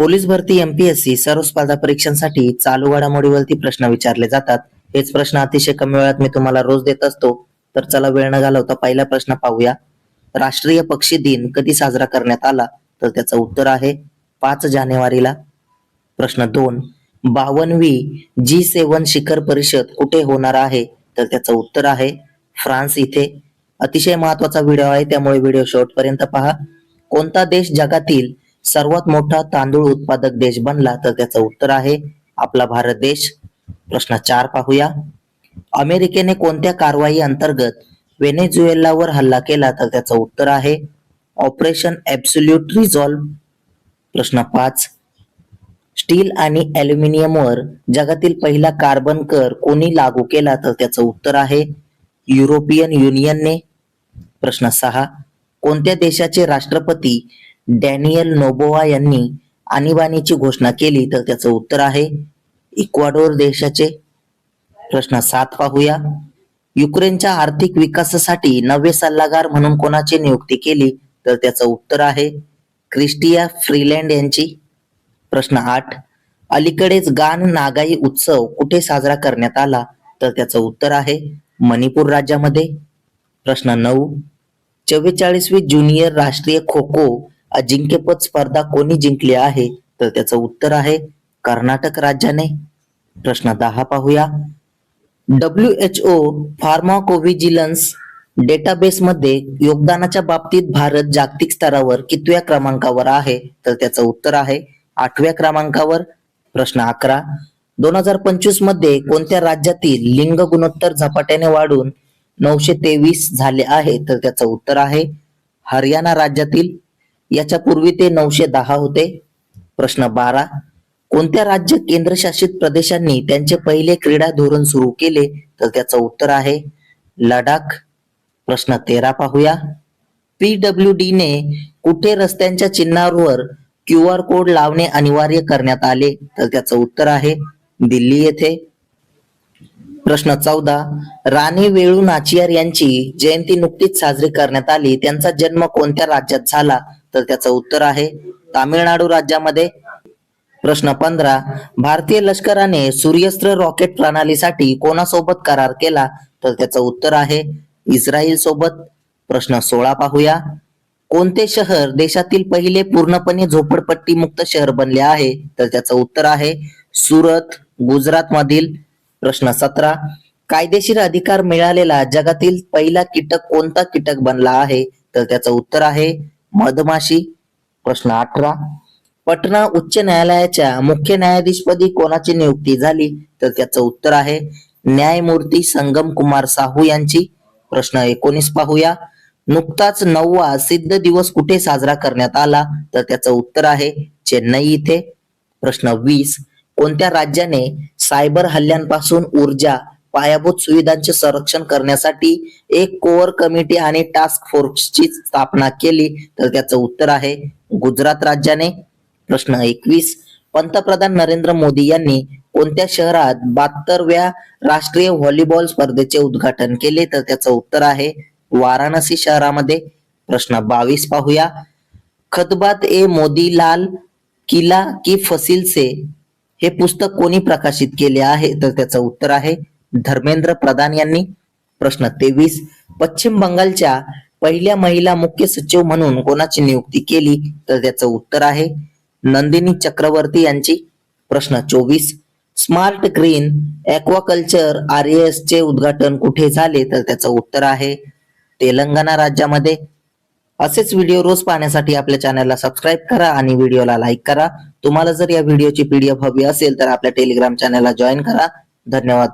Police भरती MPSC सर्व स्पर्धा परीक्षांसाठी चालू घडामोडीवरती प्रश्न विचारले जातात. हेच प्रश्न अतिशय कमी वेळात मी तुम्हाला रोज देत असतो. तर चला वेळ न घालवता पहिला प्रश्न पाहूया. राष्ट्रीय पक्षी दिन कधी साजरा करण्यात आला? तर त्याचं उत्तर आहे 5 जानेवारीला. प्रश्न 2, 52वी G7 शिखर परिषद कुठे होणार आहे? तर त्याचं उत्तर आहे फ्रान्स इथे. अतिशय महत्वाचा व्हिडिओ आहे, त्यामुळे व्हिडिओ शेवटपर्यंत पहा. कोणता देश जगातील सर्वात मोठा तांदूळ उत्पादक देश बनला? तर त्याचं उत्तर आहे आपला भारत देश. प्रश्न 4 पाहूया. अमेरिकेने कोणत्या कारवाई अंतर्गत व्हेनेझुएलावर हल्ला केला? तर त्याचं उत्तर आहे ऑपरेशन ॲब्सोल्यूट रिझॉल्व्ह. प्रश्न 5, स्टील आणि ॲल्युमिनियमवर जगातील पहिला कार्बन कर कोणी लागू केला? तर त्याचं उत्तर आहे युरोपियन युनियनने. प्रश्न 6, कोणत्या देशाचे राष्ट्रपती डॅनियल नोबोआ यांनी आणीबाणीची घोषणा केली? तर त्याचं उत्तर आहे इक्वाडोर देशाचे. प्रश्न 7 पाहूया. युक्रेनच्या आर्थिक विकासासाठी नवे सल्लागार म्हणून कोणाची नियुक्ती केली? तर त्याचं उत्तर आहे क्रिस्टिया फ्रीलँड यांची. प्रश्न 8, अलीकडेच गान नागाई उत्सव कुठे साजरा करण्यात आला? तर त्याचं उत्तर आहे मणिपूर राज्यामध्ये. प्रश्न 9, 44वी ज्युनियर राष्ट्रीय खो खो अजिंक्यपद स्पर्धा कोणी जिंकली आहे? तर त्याचं उत्तर आहे कर्नाटक राज्याने. प्रश्न 10 पाहूया. WHO फार्माकोव्हिजिलन्स डेटाबेसमध्ये योगदानाच्या बाबतीत भारत जागतिक स्तरावर कितव्या क्रमांकावर आहे? तर त्याचं उत्तर आहे 8व्या क्रमांकावर. प्रश्न 11, 2025 मध्ये कोणत्या राज्यातील लिंग गुणोत्तर झपाट्याने वाढून 923 झाले आहे? तर त्याचं उत्तर आहे हरियाणा राज्यातील. याच्या पूर्वी ते 910 होते. प्रश्न 12, कोणत्या राज्य केंद्रशासित प्रदेशांनी त्यांचे पहिले क्रीडा धोरण सुरू केले? तर त्याचं उत्तर आहे लडाख. प्रश्न 13 पाहूया. PWD ने कुठे रस्त्यांच्या चिन्हांवर QR कोड लावणे अनिवार्य करण्यात आले? तर त्याचं उत्तर आहे दिल्ली येथे. प्रश्न 14, राणी वेळू नाचियार यांची जयंती नुकतीच साजरी करण्यात आली. त्यांचा जन्म कोणत्या राज्यात झाला? तर त्याचं उत्तर आहे तामिळनाडू राज्यामध्ये. प्रश्न 15, भारतीय लष्कराने सूर्यास्त्र रॉकेट प्रणालीसाठी कोणासोबत करार केला? तर त्याचं उत्तर आहे इस्रायल सोबत. प्रश्न 16 पाहूया. कोणते शहर देशातील पहिले पूर्णपणे झोपडपट्टी मुक्त शहर बनले आहे? तर त्याचं उत्तर आहे सुरत, गुजरात मधील. प्रश्न 17, कायदेशीर अधिकार मिळालेला जगातील पहिला कीटक कोणता कीटक बनला आहे? तर त्याचं उत्तर आहे मधमाशी. प्रश्न 18, पटना उच्च न्यायालयाच्या मुख्य न्यायाधीशपदी कोणाची नियुक्ती झाली? तर त्याचं उत्तर आहे न्यायमूर्ती संगम कुमार साहू यांची. प्रश्न 19 पाहूया. नुकताच 9वा सिद्ध दिवस कुठे साजरा करण्यात आला? तर त्याचं उत्तर आहे चेन्नई इथे. प्रश्न 20, कोणत्या राज्याने सायबर हल्ल्यांपासून ऊर्जा पायाभूत सुविधांचे संरक्षण करण्यासाठी एक कोअर कमिटी आणि टास्क फोर्सची स्थापना केली? तर त्याचं उत्तर आहे गुजरात राज्याने. प्रश्न 21, पंतप्रधान नरेंद्र मोदी यांनी कोणत्या शहरात 72व्या राष्ट्रीय व्हॉलीबॉल स्पर्धेचे उद्घाटन केले? तर त्याचं उत्तर आहे वाराणसी शहरामध्ये. प्रश्न 22 पाहूया. खतबात ए मोदीलाल किला की फसिल से हे पुस्तक कोणी प्रकाशित केले आहे? तर त्याचं उत्तर आहे धर्मेंद्र प्रधान यांनी. प्रश्न 23, पश्चिम बंगालच्या पहिल्या महिला मुख्य सचिव म्हणून कोणाची नियुक्ती केली? तर त्याचं उत्तर आहे नंदिनी चक्रवर्ती यांची. प्रश्न 24, स्मार्ट ग्रीन ॲक्वाकल्चर RAS चे उद्घाटन कुठे झाले? तर त्याचं उत्तर आहे तेलंगणा राज्यामध्ये. असेच व्हिडिओ रोज पाहण्यासाठी आपल्या चॅनलला सबस्क्राईब करा आणि व्हिडिओला लाईक करा. तुम्हाला जर या व्हिडिओची PDF हवी असेल तर आपल्या टेलिग्राम चॅनलला जॉईन करा. धन्यवाद.